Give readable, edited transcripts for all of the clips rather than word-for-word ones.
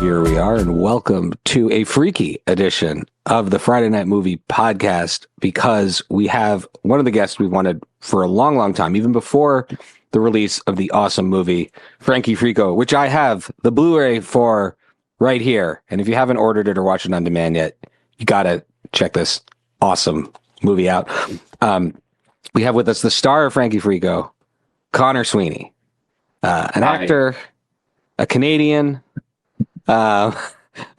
here we are, and welcome to a freaky edition of the Friday Night Movie Podcast, because we have one of the guests we've wanted for a long, long time, even before the release of the awesome movie, Frankie Freako, which I have the Blu-ray for right here. And if you haven't ordered it or watched it on demand yet, you got to check this awesome movie out. We have with us the star of Frankie Freako, Connor Sweeney, an actor, a Canadian. I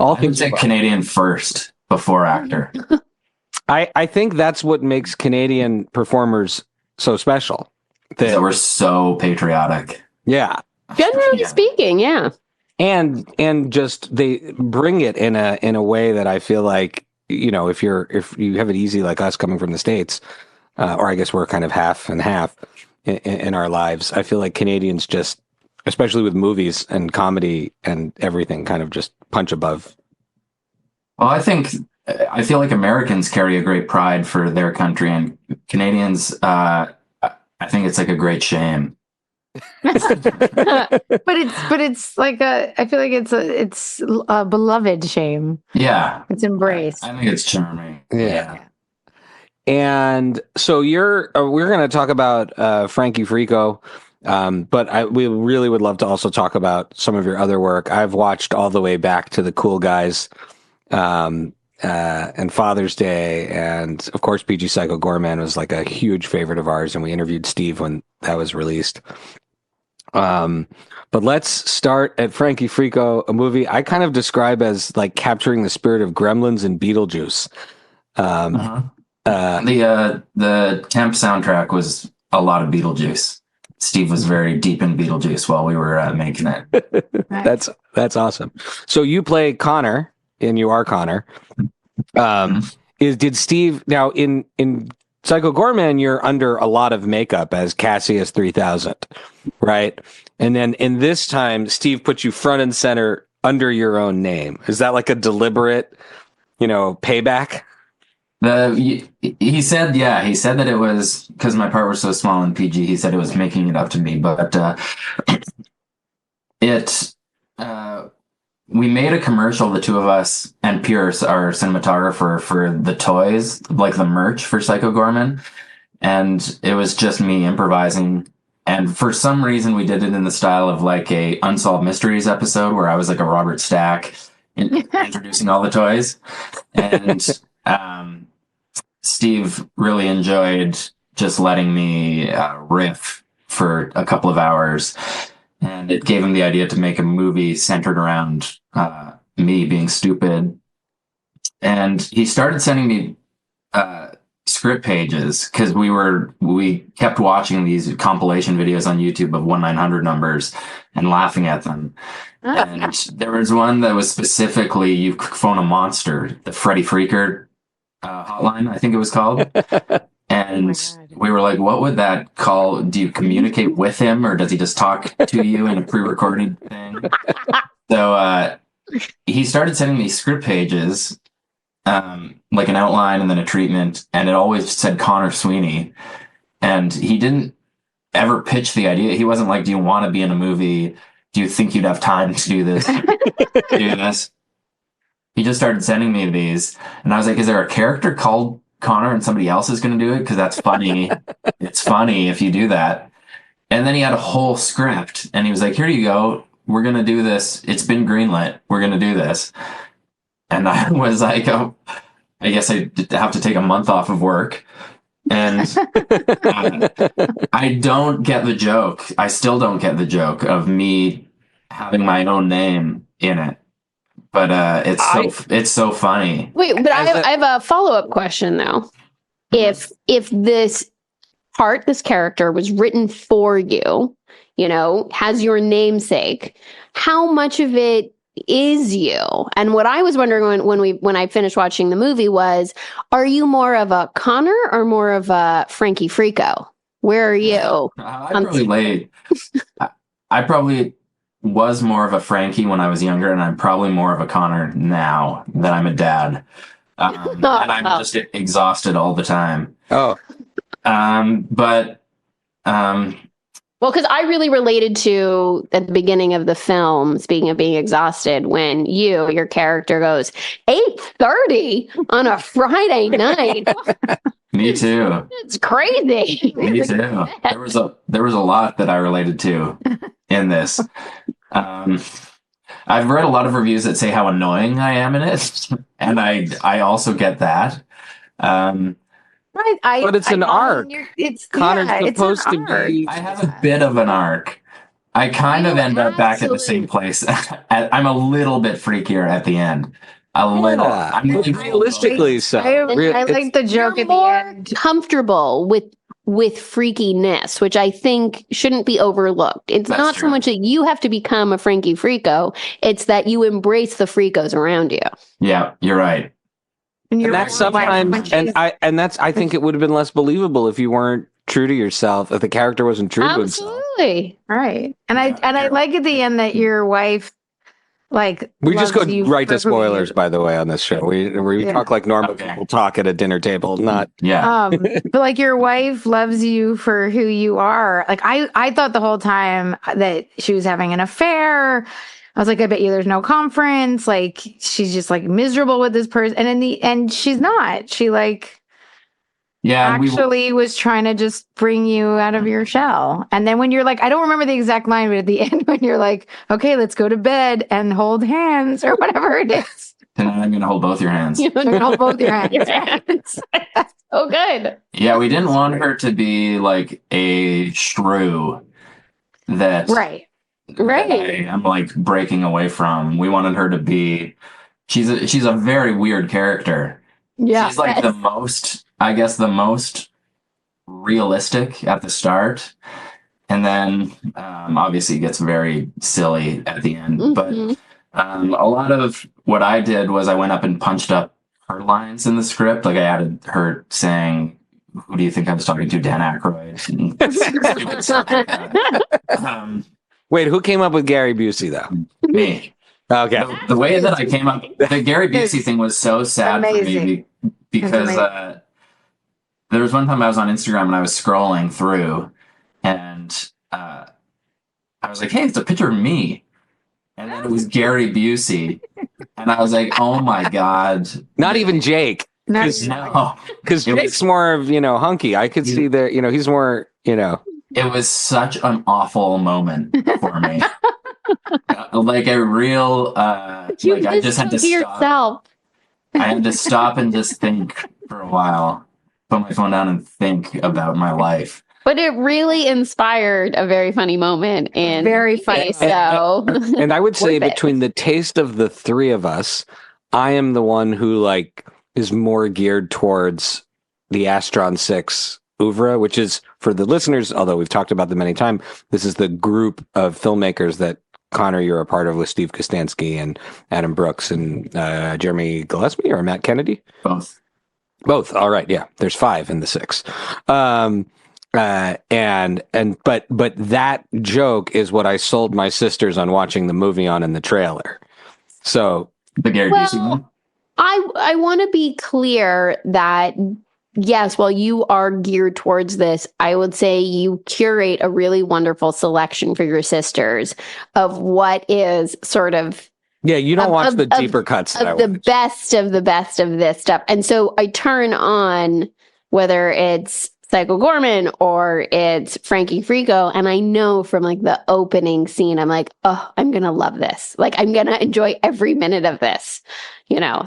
would say Canadian first before actor. I think that's what makes Canadian performers so special. That we're so patriotic. Yeah. Generally speaking, yeah. And just they bring it in a way that I feel like, you know, if you have it easy like us coming from the States, or I guess we're kind of half and half in our lives, I feel like Canadians just, especially with movies and comedy and everything, kind of just punch above. Well, I feel like Americans carry a great pride for their country, and Canadians, I think it's like a great shame. but it's like I feel like it's a beloved shame. Yeah. It's embraced. I think it's charming. Yeah. And so we're going to talk about Frankie Freako. But we really would love to also talk about some of your other work. I've watched all the way back to the Cool Guys, and Father's Day, and of course PG Psycho Goreman was like a huge favorite of ours, and we interviewed Steve when that was released. But let's start at Frankie Freako, a movie I kind of describe as like capturing the spirit of Gremlins and Beetlejuice. The temp soundtrack was a lot of Beetlejuice. Steve was very deep in Beetlejuice while we were making it. That's awesome. So you play Connor, and you are Connor. Did Steve now in Psycho Goreman? You're under a lot of makeup as Cassius 3000, right? And then in this time, Steve put you front and center under your own name. Is that like a deliberate, payback? He said that it was because my part was so small in PG. He said it was making it up to me, but we made a commercial, the two of us, and Pierce, our cinematographer, for the toys, like the merch for Psycho Goreman, and it was just me improvising. And for some reason, we did it in the style of like a Unsolved Mysteries episode, where I was like a Robert Stack introducing all the toys, and Steve really enjoyed just letting me riff for a couple of hours, and it gave him the idea to make a movie centered around me being stupid. And he started sending me script pages, because we kept watching these compilation videos on YouTube of 1-900 numbers and laughing at them. And there was one that was specifically, you phone a monster, the Freddy Freaker hotline, I think it was called. And we were like, what would that call? Do you communicate with him, or does he just talk to you in a pre-recorded thing? So he started sending me script pages, like an outline and then a treatment, and it always said Connor Sweeney. And he didn't ever pitch the idea. He wasn't like, do you want to be in a movie? Do you think you'd have time to do this? Do this? He just started sending me these, and I was like, is there a character called Connor and somebody else is going to do it? Because that's funny. It's funny if you do that. And then he had a whole script, and he was like, here you go. We're going to do this. It's been greenlit. We're going to do this. And I was like, oh, I guess I have to take a month off of work. And I don't get the joke. I still don't get the joke of me having my own name in it. But it's so funny. Wait, but I have a follow-up question though. If this character was written for you, has your namesake, how much of it is you? And what I was wondering when I finished watching the movie was, are you more of a Connor or more of a Frankie Freako? Where are you? I probably was more of a Frankie when I was younger, and I'm probably more of a Connor now that I'm a dad. And I'm just exhausted all the time. Oh. Well, because I really related to at the beginning of the film, speaking of being exhausted, when your character goes 8:30 on a Friday night. Me too. It's crazy. Me too. There was a lot that I related to in this. I've read a lot of reviews that say how annoying I am in it, and I also get that. But it's an arc. It's Connor's it's supposed an to arc. be. I have a bit of an arc. I kind of end up back at the same place. I'm a little bit freakier at the end. A little. Yeah. I'm Realistically, so I like the joke You're at the more end. comfortable with freakiness, which I think shouldn't be overlooked. It's That's not so true. much that you have to become a Frankie Freako, it's that you embrace the freakos around you. Yeah, you're right. And And that's more like sometimes, when she's- I think it would have been less believable if you weren't true to yourself, if the character wasn't true to himself. Absolutely. right. And I like at the end that your wife We just go loves you right to for who you- spoilers, by the way, on this show. We Yeah. talk like normal Okay. people talk at a dinner table, not. Yeah. But like your wife loves you for who you are. Like I thought the whole time that she was having an affair. I was like, I bet you there's no conference. Like she's just like miserable with this person. And in the end, she's not. She Yeah. and actually was trying to just bring you out of your shell. And then when you're like, I don't remember the exact line, but at the end when you're like, okay, let's go to bed and hold hands or whatever it is. Tonight I'm going to hold both your hands. I'm gonna hold both your hands. Your hands. Oh, good. Yeah, we didn't want her to be like a shrew that Right. Right. I'm like breaking away from. We wanted her to be. She's a very weird character. Yeah. She's like the most realistic at the start, and then obviously it gets very silly at the end. Mhm. But a lot of what I did was I went up and punched up her lines in the script. Like I added her saying, "Who do you think I was talking to, Dan Aykroyd?" And stupid stuff like that. Wait, who came up with Gary Busey, though? Me. Okay. The way that I came up, the Gary Busey thing was so sad for me Amazing. because there was one time I was on Instagram and I was scrolling through and I was like, hey, it's a picture of me. And then it was Gary Busey. And I was like, oh my God. Not even Jake. No, No. Because It was- Jake's more of, hunky. I could see that, he's more, It was such an awful moment for me. Like a real, You like I just had to to stop. yourself. I had to stop and just think for a while, put my phone down and think about my life. But it really inspired a very funny moment in Very funny. Okay, so and I would say Worth it. between the taste of the three of us, I am the one who is more geared towards the Astron 6 oeuvre, which is, for the listeners, although we've talked about them many times, this is the group of filmmakers that Connor, you're a part of, with Steve Kostanski and Adam Brooks and Jeremy Gillespie or Matt Kennedy. Both. All right. Yeah. There's 5 in the 6. But that joke is what I sold my sisters on watching the movie on in the trailer. So The Gary Busey one? I want to be clear that yes, while you are geared towards this, I would say you curate a really wonderful selection for your sisters of what is sort of yeah, you don't watch the of- deeper cuts that I of the watch. best of this stuff. And so I turn on whether it's Psycho Goreman or it's Frankie Freako, and I know from the opening scene, I'm like, oh, I'm gonna love this. Like I'm gonna enjoy every minute of this,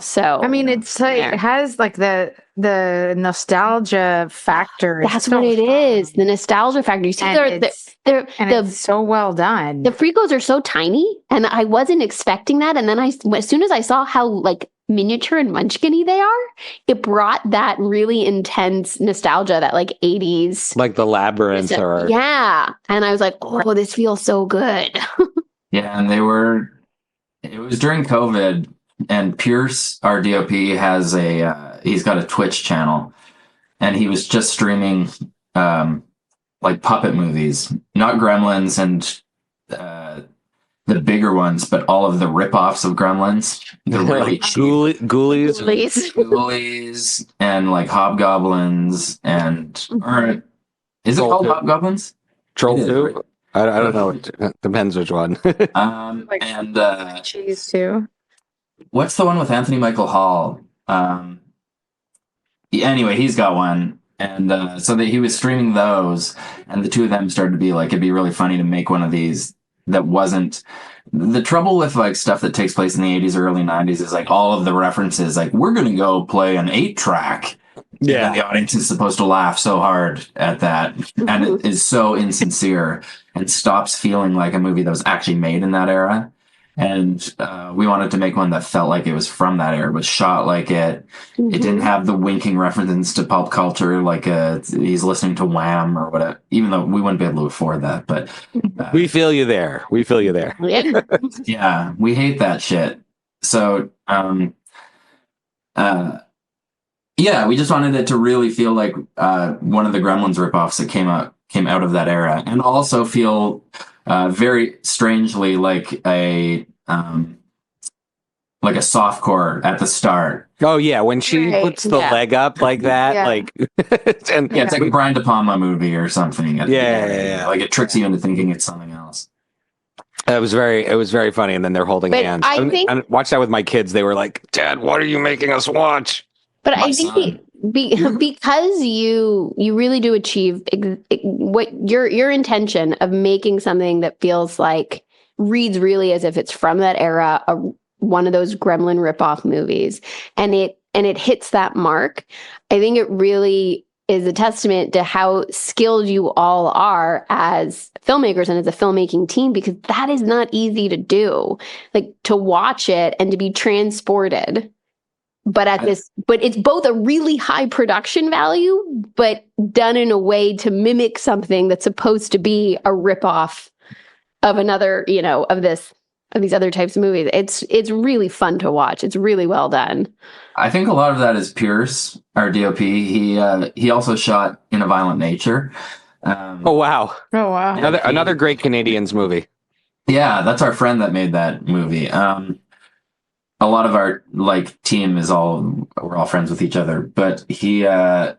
So I mean, it has the nostalgia factor. is that's so what it fun. is. The nostalgia factor. You see, And it's so well done. the Freakos are so tiny, and I wasn't expecting that. And then as soon as I saw how miniature and munchkin-y they are, it brought that really intense nostalgia, that 80s. Like the labyrinth or Yeah. And I was like, oh, this feels so good. Yeah, and it was during COVID, and Pierce, our DOP, has he's got a Twitch channel, and he was just streaming puppet movies, not Gremlins and the bigger ones, but all of the rip-offs of Gremlins. The really cheap Ghoulies. Ghoulies and Hobgoblins or is it called Volta. Hobgoblins? Troll It is, 2? right? I don't know. It depends which one. And Cheese too. what's the one with Anthony Michael Hall? Anyway, he's got one. And so that he was streaming those, and the two of them started to be like, it'd be really funny to make one of these that wasn't. The trouble with like stuff that takes place in the 80s or early 90s is like all of the references, like, we're going to go play an 8-track. Yeah. And the audience is supposed to laugh so hard at that. And it is so insincere and stops feeling like a movie that was actually made in that era. And we wanted to make one that felt like it was from that era, was shot like it. It didn't have the winking references to pop culture, like he's listening to Wham or whatever, even though we wouldn't be able to afford that. But We feel you there. We feel you there. yeah, we hate that shit. So, yeah, we just wanted it to really feel like one of the Gremlins ripoffs that came out of that era, and also feel very strangely like a softcore at the start. Oh yeah, when she Right, puts the leg up like that, Yeah. like, and Yeah, it's like a Brian De Palma movie or something. Yeah. Like it tricks you into thinking it's something else. it was very funny. And then they're holding But hands. I think- and watched that with my kids. They were like, "Dad, what are you making us watch?" But My I son. think because you really do achieve what your intention of making something that feels like reads really as if it's from that era, one of those Gremlin ripoff movies, and it hits that mark. I think it really is a testament to how skilled you all are as filmmakers and as a filmmaking team, because that is not easy to do. Like, to watch it and to be transported. But it's both a really high production value, but done in a way to mimic something that's supposed to be a ripoff of another, of these other types of movies. It's really fun to watch. It's really well done. I think a lot of that is Pierce, our DOP. He also shot In a Violent Nature. Oh wow, Oh wow. another great Canadians movie. Yeah, that's our friend that made that movie. A lot of our team we're all friends with each other, but he built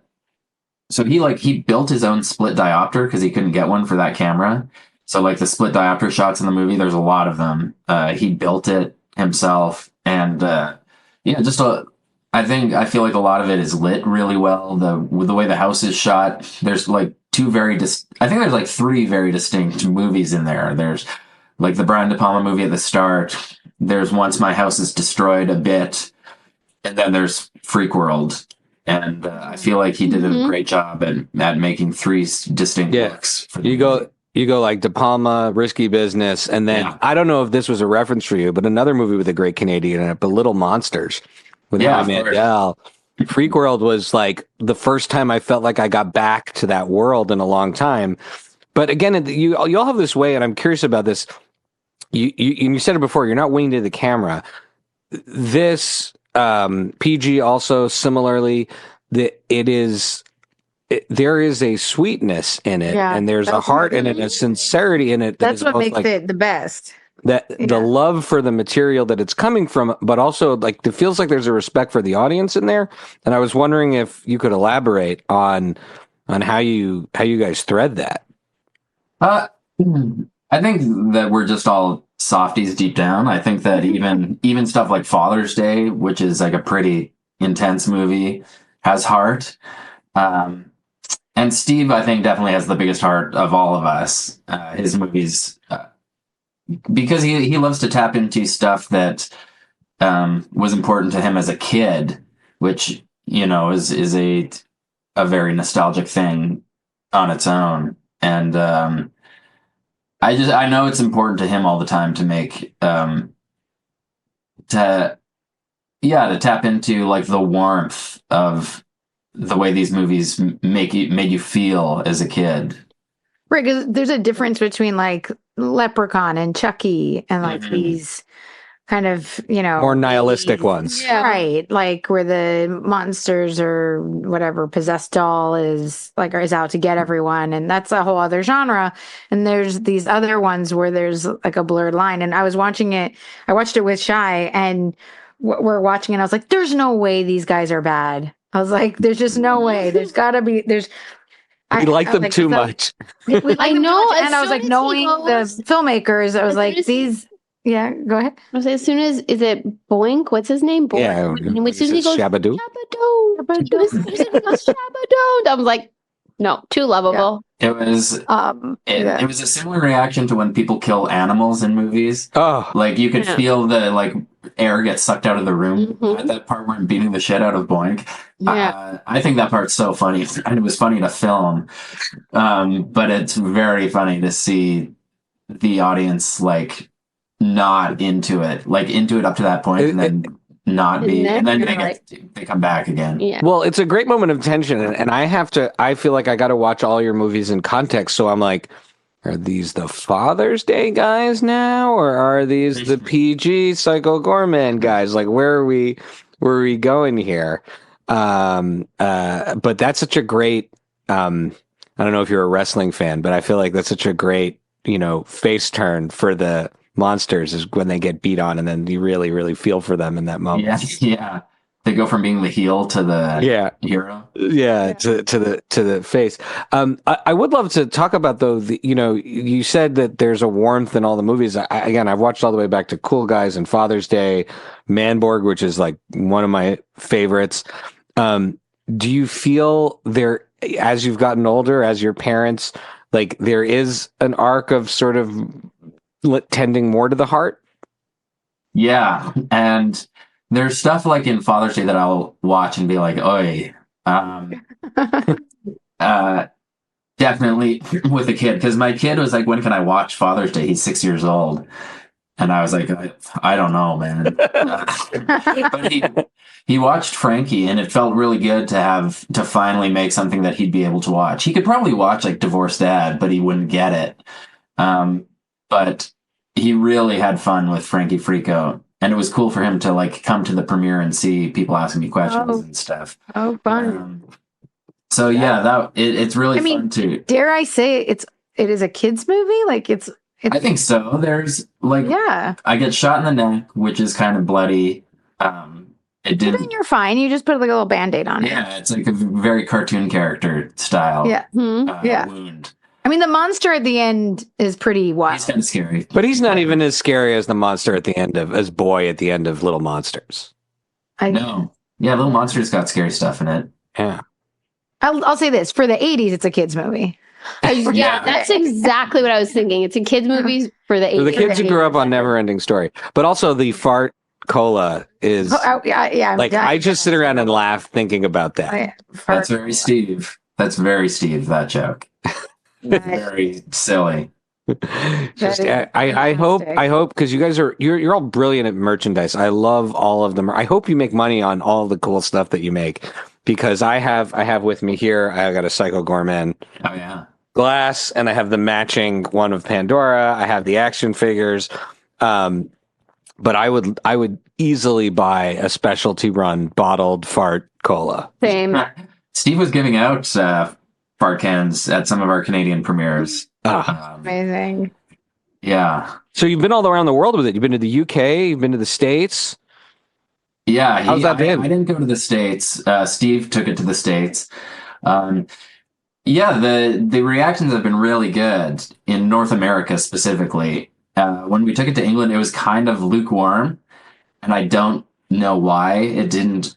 his own split diopter because he couldn't get one for that camera. So like the split diopter shots in the movie, there's a lot of them. He built it himself, and I feel like a lot of it is lit really well. The way the house is shot, there's like there's like 3 very distinct movies in there. There's like the Brian De Palma movie at the start. There's Once My House is Destroyed a bit, and then there's Freak World. And I feel like he did a great job at making 3 distinct looks. You go like De Palma, Risky Business, and then I don't know if this was a reference for you, but another movie with a great Canadian in it, but Little Monsters with Howie Mandel. Freak World was like the first time I felt like I got back to that world in a long time. But again, you all have this way, and I'm curious about this. You said it before, you're not winged to the camera. This PG also similarly, there is a sweetness in it, and there's a heart in it, a sincerity in it. That's what makes it the best. The love for the material that it's coming from, but also like it feels like there's a respect for the audience in there. And I was wondering if you could elaborate on how you guys thread that. I think that we're just all softies deep down. I think that even stuff like Father's Day, which is like a pretty intense movie, has heart. And Steve, I think, definitely has the biggest heart of all of us. His movies, because he loves to tap into stuff that was important to him as a kid, which is a very nostalgic thing on its own. And I know it's important to him all the time to make to tap into like the warmth of the way these movies made you feel as a kid. Right, because there's a difference between like Leprechaun and Chucky and like these kind of, more nihilistic ones. Yeah. Right. Like where the monsters or whatever possessed doll is out to get everyone. And that's a whole other genre. And there's these other ones where there's like a blurred line. And I watched it with Shy, and we're watching it. And I was like, there's no way these guys are bad. I was like, there's just no way. There's gotta be, We like them like, too so- much. We like I them too know, much, as and I was soon like, as he knowing goes- the filmmakers, I was as like, soon as these. Yeah, go ahead. I was like, as soon as is it Boink? What's his name? Boink. Yeah, And as soon as he goes Shabadoo. Shabadoo, as soon as he goes Shabadoo, I was like, no, too lovable. It was it was a similar reaction to when people kill animals in movies. Oh, Like you could Yeah. feel the air get sucked out of the room Mhm. at that part where I'm beating the shit out of Boink. Yeah. I think that part's so funny, and it was funny to film. But it's very funny to see the audience not into it, into it up to that point, and then not be, and then they come back again. Yeah. well, it's a great moment of tension, and I feel like I got to watch all your movies in context. So I'm like, are these the Father's Day guys now, or are these the PG Psycho Goreman guys? Like, where are we going here? But that's such a great. I don't know if you're a wrestling fan, but I feel like that's such a great, face turn for the monsters is when they get beat on, and then you really, really feel for them in that moment. Yeah. They go from being the heel to the hero. Yeah, to the face. I would love to talk about though. You said that there's a warmth in all the movies. I've watched all the way back to Cool Guys and Father's Day, Manborg, which is like one of my favorites. Do you feel there, as you've gotten older, as your parents, like there is an arc of sort of tending more to the heart? Yeah, and there's stuff like in Father's Day that I'll watch and be like, "Oi," definitely with a kid, because my kid was like, "When can I watch Father's Day?" He's 6 years old, and I was like, "I don't know, man." But he watched Frankie, and it felt really good to finally make something that he'd be able to watch. He could probably watch like Divorced Dad, but he wouldn't get it. But he really had fun with Frankie Freako, and it was cool for him to come to the premiere and see people asking me questions and stuff. Oh, fun. So yeah, it's really fun too. Dare I say it is a kids movie? I think so. There's I get shot in the neck, which is kind of bloody. It didn't. Then you're fine. You just put like a little Band-Aid on it. Yeah, it's like a very cartoon character style. Yeah. Wound. I mean, the monster at the end is pretty wild. He's kind of scary, But he's not even as scary as the monster at the end as Boy at the end of Little Monsters. No. Yeah, Little Monsters got scary stuff in it. Yeah. I'll say this: for the '80s, it's a kids movie. Yeah, that's exactly what I was thinking. It's a kids' movie for the 80s. For the kids who grew up on Neverending Story. But also the fart cola is I just sit around and laugh thinking about that. That's very Steve. That's very Steve, that joke. Very silly. Just, I hope because you guys you're all brilliant at merchandise. I love all of them. I hope you make money on all the cool stuff that you make, because I have with me here, I got a Psycho Goreman glass, and I have the matching one of Pandora. I have the action figures. But I would easily buy a specialty run bottled fart cola. Same. Steve was giving out fart cans at some of our Canadian premieres. Amazing. Yeah. So you've been all around the world with it. You've been to the UK. You've been to the States. Yeah. How's that been? I didn't go to the States. Steve took it to the States. The reactions have been really good in North America specifically. When we took it to England, it was kind of lukewarm, and I don't know why it didn't.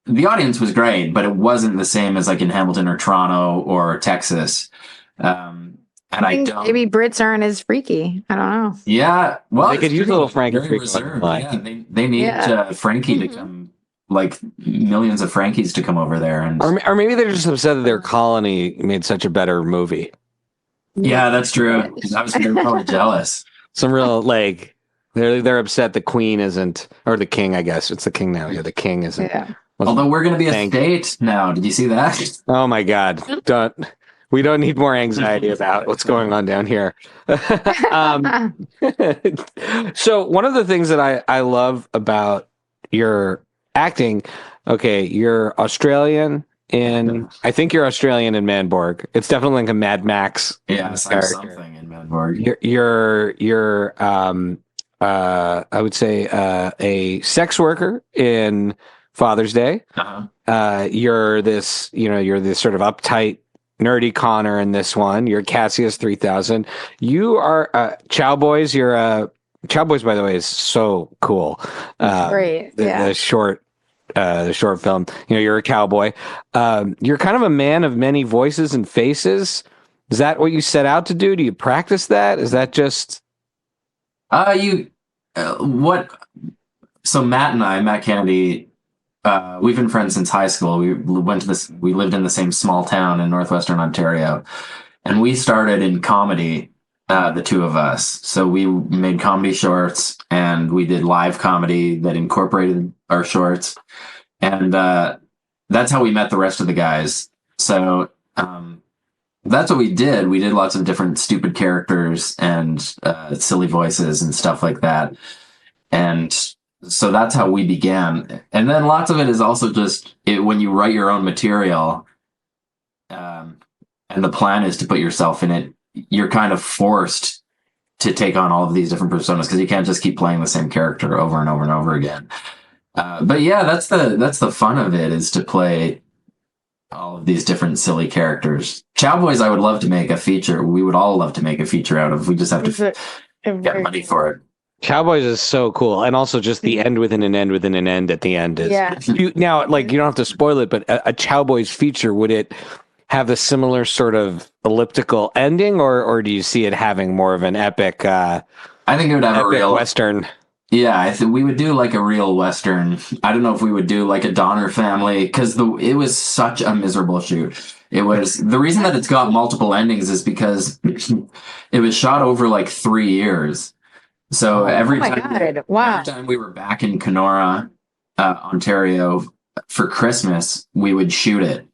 The audience was great, but it wasn't the same as like in Hamilton or Toronto or Texas. And I don't. Maybe Brits aren't as freaky. I don't know. Yeah, well, They could use a little Frankie very Freako. reserved. Yeah, they need Frankie to come, like millions of Frankies to come over there, and Or maybe they're just upset that their colony made such a better movie. yeah, that's true. They're probably jealous. Some real they're upset the Queen isn't, or the King, I guess it's the King now. Yeah, the King isn't. Yeah. Although we're going to be a state now. Did you see that? Oh my God! We don't need more anxiety about what's going on down here. So one of the things that I love about your acting, okay, you're Australian I think you're Australian in Manborg. It's definitely like a Mad Max. Yeah, something in Manborg. You're I would say a sex worker in Father's Day. Uh-huh. You're this sort of uptight nerdy Connor in this one. You're Cassius 3000. You are Chowboys. You're Chowboys, by the way, is so cool. Great. The short film. You're a cowboy. You're kind of a man of many voices and faces. Is that what you set out to do? Do you practice that? Is that just what? So Matt Kennedy, we've been friends since high school. We lived in the same small town in northwestern Ontario, and we started in comedy, the two of us. So we made comedy shorts, and we did live comedy that incorporated our shorts, and that's how we met the rest of the guys. So that's what we did. We did lots of different stupid characters and silly voices and stuff like that, and so that's how we began. And then lots of it is also just when you write your own material, and the plan is to put yourself in it, you're kind of forced to take on all of these different personas because you can't just keep playing the same character over and over and over again. But yeah, that's the fun of it, is to play all of these different silly characters. Chowboys, I would love to make a feature. We would all love to make a feature out of. We just have to get money for it. Cowboys is so cool, and also just the end within an end within an end at the end is. Yeah. You don't have to spoil it, but a Cowboys feature, would it have a similar sort of elliptical ending, or do you see it having more of an epic? I think it would have a real Western. Yeah, I think we would do like a real Western. I don't know if we would do like a Donner Family, because it was such a miserable shoot. It was, the reason that it's got multiple endings is because it was shot over like 3 years. So every time we were back in Kenora, Ontario for Christmas, we would shoot it.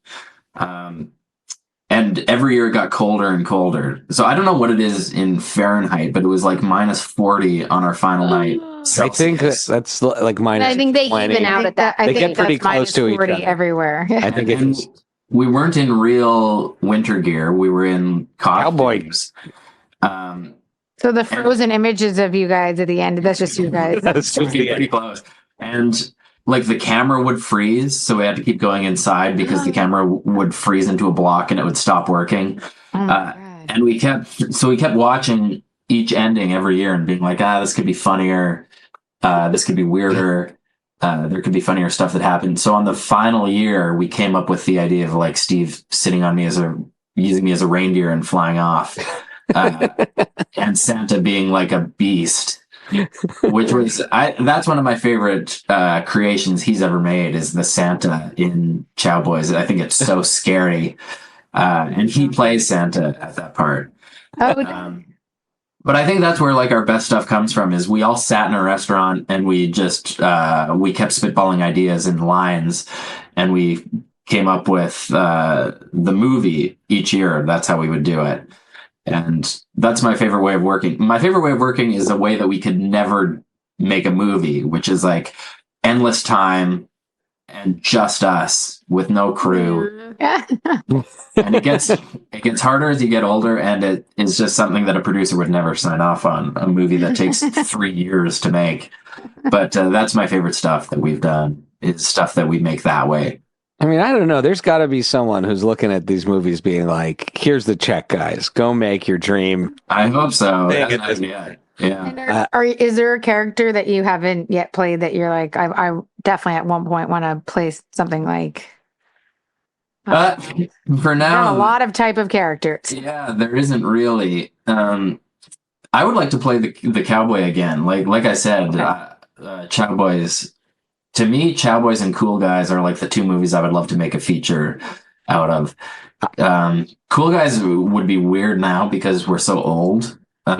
And every year it got colder and colder. So I don't know what it is in Fahrenheit, but it was like -40 on our final night. I think that's like minus. I think they 20. even out at that. They get pretty close to each other everywhere. I think it's we weren't in real winter gear. We were in costumes. So the frozen images of you guys at the end, that's just you guys. That's pretty close. And like the camera would freeze, so we had to keep going inside because the camera would freeze into a block and it would stop working. And we kept watching each ending every year and being like, this could be funnier, this could be weirder, there could be funnier stuff that happened. So on the final year, we came up with the idea of like Steve sitting on me using me as a reindeer and flying off, and Santa being like a beast. Which was that's one of my favorite creations he's ever made, is the Santa in Chowboys. I think it's so scary, and he plays Santa at that part. But I think that's where like our best stuff comes from, is we all sat in a restaurant and we just we kept spitballing ideas and lines, and we came up with the movie each year. That's how we would do it. And that's my favorite way of working. My favorite way of working is a way that we could never make a movie, which is like endless time and just us with no crew. And it gets harder as you get older, and it is just something that a producer would never sign off on, a movie that takes 3 years to make. But that's my favorite stuff that we've done, is stuff that we make that way. I mean, I don't know. There's got to be someone who's looking at these movies being like, here's the check, guys. Go make your dream. I hope so. Yeah. Is there a character that you haven't yet played that you're like, I definitely at one point want to play something like? For now, a lot of type of characters. Yeah, there isn't really. I would like to play the cowboy again. Like I said, Chowboys. To me, Chowboys and Cool Guys are like the two movies I would love to make a feature out of. Cool Guys would be weird now because we're so old. But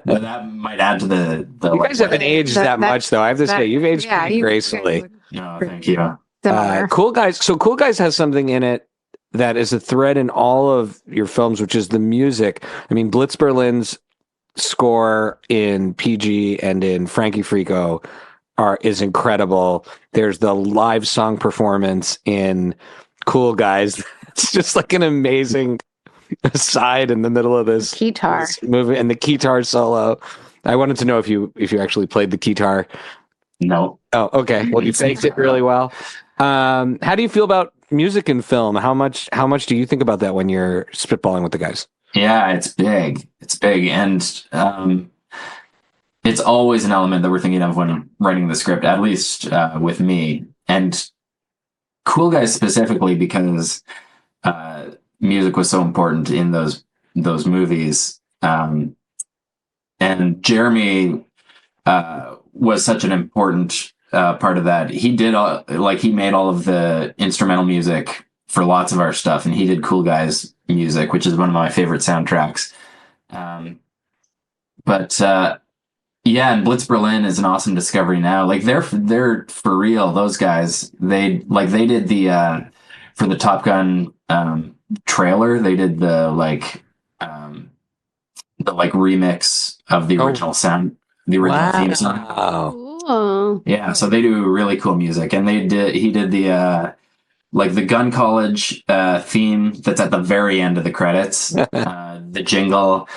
that might add to the you guys haven't aged that much, though. I have to say, you've aged pretty gracefully. No, thank you. Cool Guys. So Cool Guys has something in it that is a thread in all of your films, which is the music. I mean, Blitz Berlin's score in PG and in Frankie Freako is incredible. There's the live song performance in Cool Guys. It's just like an amazing aside in the middle of this movie, and the keytar solo. I wanted to know if you actually played the keytar. No. Oh, okay. Well, you faked it really well. How do you feel about music in film. How much do you think about that when you're spitballing with the guys? Yeah, it's big. It's big. And it's always an element that we're thinking of when writing the script, at least with me. And Cool Guys specifically, because music was so important in those movies. And Jeremy was such an important part of that. He did he made all of the instrumental music for lots of our stuff, and he did Cool Guys music, which is one of my favorite soundtracks. Yeah, and Blitz Berlin is an awesome discovery now. Like they're for real. Those guys, they did the for the Top Gun trailer. They did the remix of the original sound, the original theme song. Oh. Yeah, so they do really cool music, and he did the the Gun College theme that's at the very end of the credits. The jingle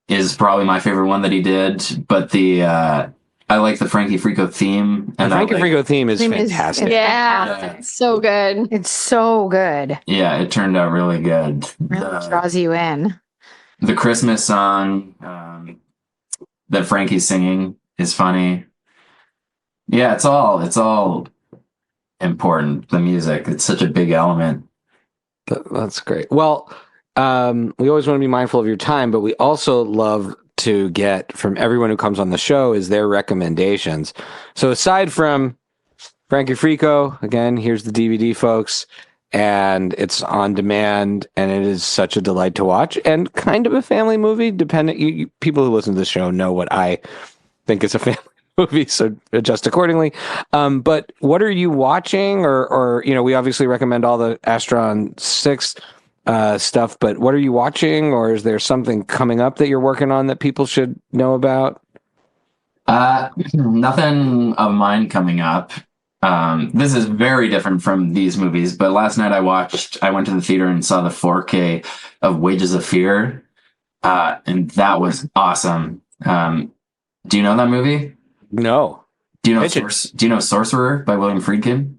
is probably my favorite one that he did, but I like the Frankie Freako theme. And the Frankie Freako theme is fantastic. Yeah, it's so good. It's so good. Yeah, it turned out really good. Really draws you in. The Christmas song that Frankie's singing is funny. Yeah, it's all important. The music, it's such a big element. That's great. Well, we always want to be mindful of your time, but we also love to get from everyone who comes on the show is their recommendations. So aside from Frankie Freako, again, here's the DVD, folks, and it's on demand, and it is such a delight to watch, and kind of a family movie. People who listen to the show know what I think is a family movie, so adjust accordingly. But what are you watching, or we obviously recommend all the Astron 6 stuff, but what are you watching, or is there something coming up that you're working on that people should know about? Nothing of mine coming up. This is very different from these movies, but last night I went to the theater and saw the 4K of Wages of Fear, and that was awesome. Do you know that movie? No. Do you know Sorcerer by William Friedkin?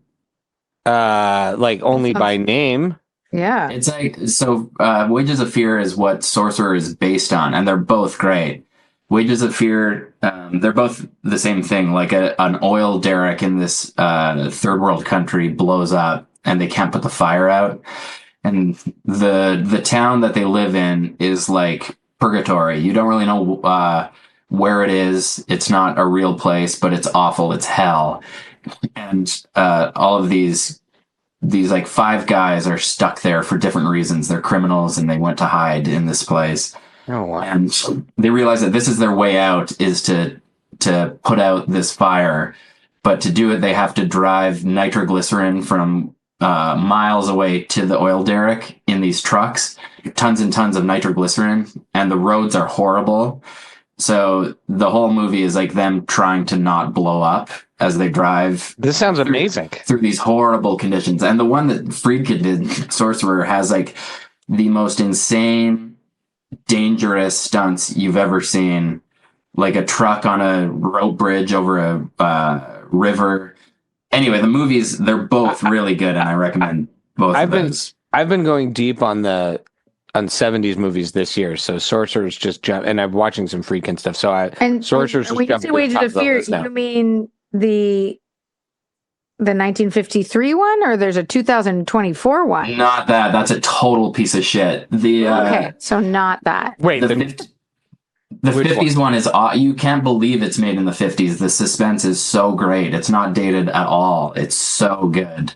Only by name. Yeah. It's Wages of Fear is what Sorcerer is based on, and they're both great. Wages of Fear, they're both the same thing. Like an oil derrick in this third world country blows up, and they can't put the fire out. And the town that they live in is like purgatory. You don't really know where it is. It's not a real place, but it's awful. It's hell. And all of these like 5 guys are stuck there for different reasons. They're criminals, and they went to hide in this place. Oh, wow. And they realize that this is their way out, is to put out this fire. But to do it, they have to drive nitroglycerin from miles away to the oil derrick in these trucks, tons and tons of nitroglycerin, and the roads are horrible. So the whole movie is like them trying to not blow up as they drive. This sounds amazing. Through these horrible conditions. And the one that Friedkin did, Sorcerer, has like the most insane, dangerous stunts you've ever seen. Like a truck on a rope bridge over a river. Anyway, the movies, they're both really good, and I recommend both of those. I've been going deep on 70s movies this year, so Sorcerer's just jumped, and I'm watching some Friedkin stuff. So Sorcerer's just when you say Wages of Fear, you mean the 1953 one, or there's a 2024 one? Not that. That's a total piece of shit. Okay, so not that. Wait, the 50s one is, you can't believe it's made in the 50s. The suspense is so great. It's not dated at all. It's so good.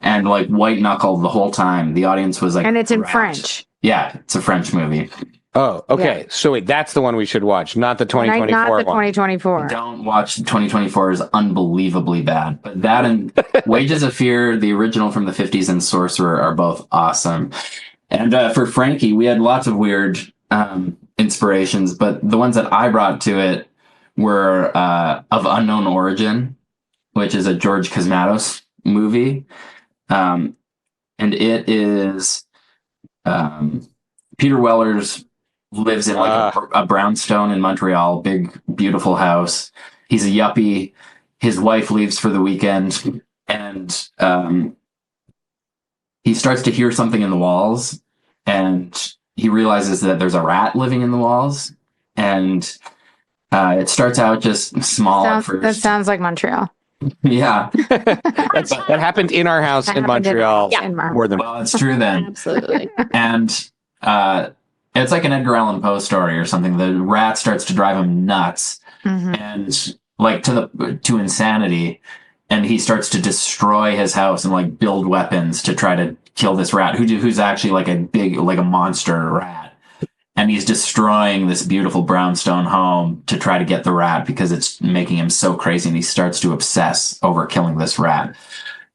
And like white knuckle the whole time. The audience was like, and it's in French. Yeah, it's a French movie. Oh, okay. Yeah. So wait, that's the one we should watch, not the 2024 not the one. 2024. Don't watch the 2024 is unbelievably bad. But that and Wages of Fear, the original from the 50s, and Sorcerer are both awesome. And for Frankie, we had lots of weird inspirations, but the ones that I brought to it were Of Unknown Origin, which is a George Cosmatos movie. And it is Peter Weller's lives in like a brownstone in Montreal, big, beautiful house. He's a yuppie. His wife leaves for the weekend, and he starts to hear something in the walls, and he realizes that there's a rat living in the walls. And it starts out just small at first. That sounds like Montreal. Yeah. That happened in our house in Montreal more than well, it's true then. Absolutely. And it's like an Edgar Allan Poe story or something. The rat starts to drive him nuts, and like to insanity, and he starts to destroy his house and like build weapons to try to kill this rat who's actually like a monster rat. And he's destroying this beautiful brownstone home to try to get the rat because it's making him so crazy, and he starts to obsess over killing this rat.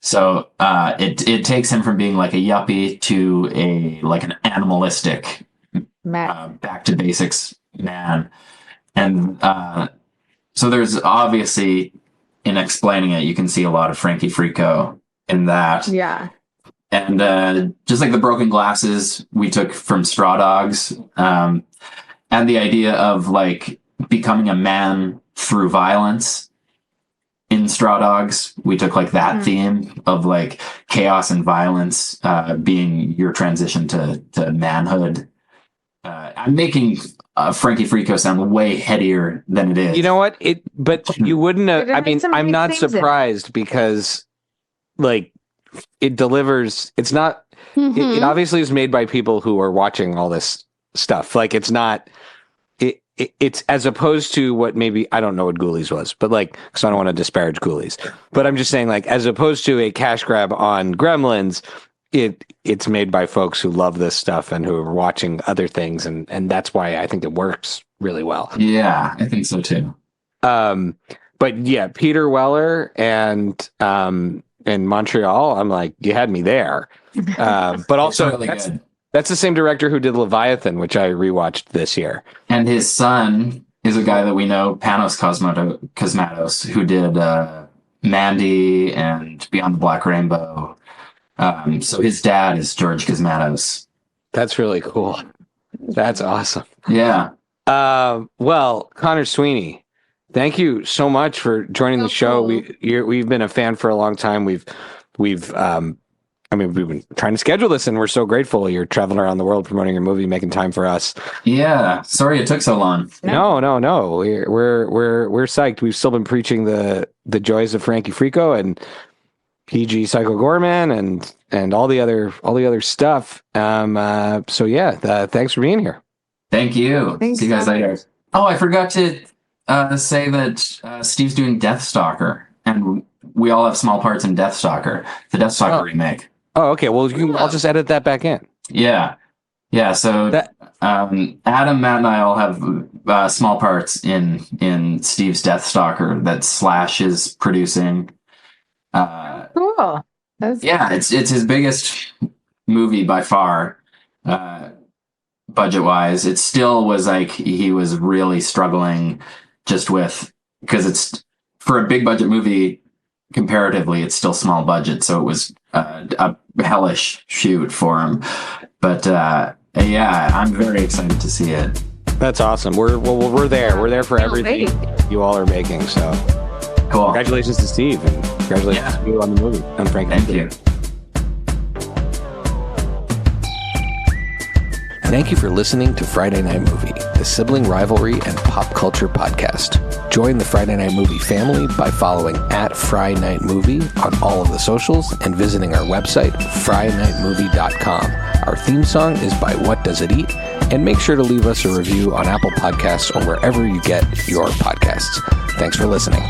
So it takes him from being like a yuppie to an animalistic, back to basics man. And so there's obviously, in explaining it, you can see a lot of Frankie Freako in that. Yeah. And just like the broken glasses we took from Straw Dogs, and the idea of like becoming a man through violence in Straw Dogs, we took like that theme of like chaos and violence being your transition to manhood. I'm making Frankie Freako sound way headier than it is. You know what? But you wouldn't have, I mean, I'm not surprised because like it delivers. It's not, it obviously is made by people who are watching all this stuff. Like it's not, it's as opposed to what maybe, I don't know what Ghoulies was, but like, because I don't want to disparage Ghoulies, but I'm just saying like, as opposed to a cash grab on Gremlins, it's made by folks who love this stuff and who are watching other things. And that's why I think it works really well. Yeah, I think so too. But yeah, Peter Weller and in Montreal, I'm like, you had me there. But also really good. That's the same director who did Leviathan, which I rewatched this year. And his son is a guy that we know, Panos Cosmatos, who did Mandy and Beyond the Black Rainbow. So his dad is George Cosmatos. That's really cool. That's awesome. Yeah. Well, Connor Sweeney, thank you so much for joining the show. Cool. We've been a fan for a long time. We've been trying to schedule this, and we're so grateful. You're traveling around the world promoting your movie, making time for us. Yeah, sorry it took so long. No. We're psyched. We've still been preaching the joys of Frankie Freako and PG Psycho Goreman and all the other stuff. So yeah, thanks for being here. Thank you. Thanks, see you guys later. Oh, I forgot to say that Steve's doing Deathstalker, and we all have small parts in Deathstalker, the Deathstalker remake. Oh, okay. Well, I'll just edit that back in. Yeah. So Adam, Matt, and I all have small parts in Steve's Deathstalker that Slash is producing. Cool. It's his biggest movie by far, budget wise. It still was like he was really struggling just with, because it's for a big budget movie. Comparatively, it's still small budget, so it was a hellish shoot for him. But I'm very excited to see it. That's awesome. We're there. We're there for everything you all are making. So cool. Congratulations to Steve, and congratulations to you on the movie. I'm Frank. Thank you. Thank you for listening to Friday Night Movie, the sibling rivalry and pop culture podcast. Join the Friday Night Movie family by following @FryNightMovie on all of the socials and visiting our website, FryNightMovie.com. Our theme song is by What Does It Eat? And make sure to leave us a review on Apple Podcasts or wherever you get your podcasts. Thanks for listening.